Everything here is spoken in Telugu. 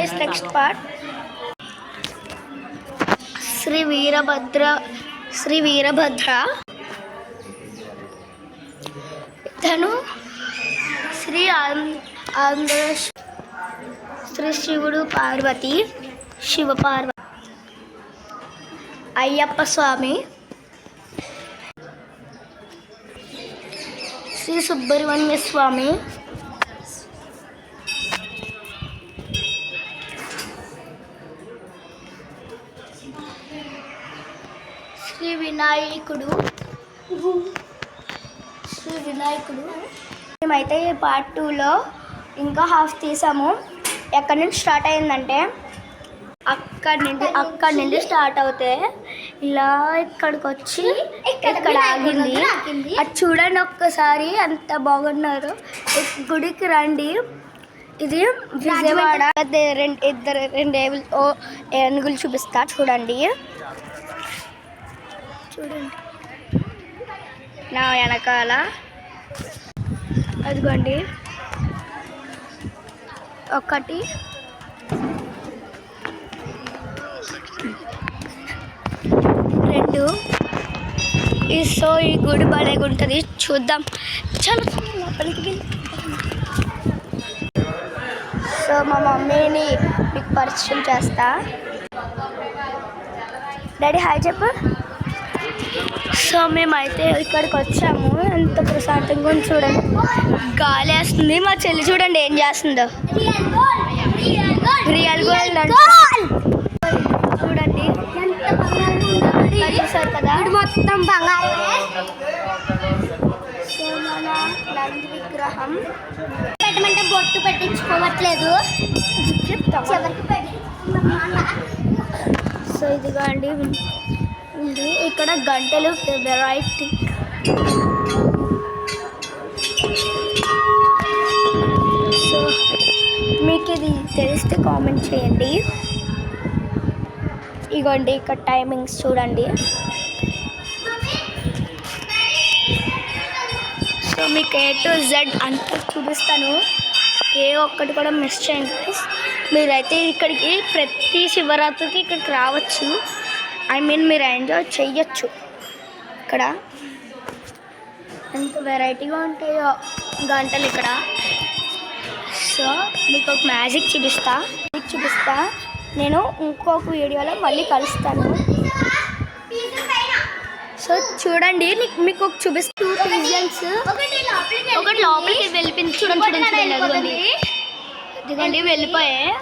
is next part. Sri Veerabhadra. Thanu Sri Andhra Sri Shivudu Parvati Shiva Parvati Ayyappa Swami Sri Subramanya Swami Sri Vinayikudu మేమైతే పార్ట్ 2లో ఇంకా హాఫ్ తీసాము. ఎక్కడి నుంచి స్టార్ట్ అయిందంటే అక్కడి నుండి స్టార్ట్ అవుతే ఇలా ఇక్కడికి వచ్చి ఇక్కడ ఆగింది. అది చూడండి ఒక్కసారి, అంత బాగున్నారు. గుడికి రండి. ఇది విజయవాడ. రెండు ఏనుగులు చూపిస్తా, చూడండి నా వెనకాల. అదిగోండి, ఒకటి రెండు. సో ఈ గుడి భలేగా ఉంటుంది, చూద్దాం. చాలా లోపలికి. సో మా మమ్మీని మీకు పరిచయం చేస్తా. డాడీ హాయ్ చెప్పు. సో మేమైతే ఇక్కడికి వచ్చాము. ఎంత ప్రశాంతంగా ఉంది చూడండి. గాలి వేస్తుంది. మా చెల్లి చూడండి ఏం చేస్తుందో. రియల్ గోల్డ్ చూడండి, చూసారు కదా, మొత్తం బంగారమే. సో మన నంది విగ్రహం పెట్టమంటే బొట్టు పెట్టించుకోవట్లేదు. సో ఇదిగా అండి, ఇక్కడ గంటలు వెరైటీ. సో మీకు ఇది తెలిస్తే కామెంట్ చేయండి. ఇగోండి ఇక్కడ టైమింగ్స్ చూడండి. సో మీకు A to Z అంతా చూపిస్తాను. ఏ ఒక్కటి కూడా మిస్ చేయండి. మీరైతే ఇక్కడికి ప్రతి శివరాత్రికి ఇక్కడికి రావచ్చు. మీరు ఎంజాయ్ చెయ్యొచ్చు. ఇక్కడ ఎంత వెరైటీగా ఉంటాయో గంటలు ఇక్కడ. సో మీకు ఒక మ్యాజిక్ చూపిస్తా. నేను ఇంకొక వీడియోలో మళ్ళీ కలుస్తాను. సో చూడండి, మీకు ఒక చూపిస్తా. 2 pigeons ఒకటి లోపలికి వెళ్ళిపోయింది. చూడండి ఇదిగోండి వెళ్ళిపోయాయి.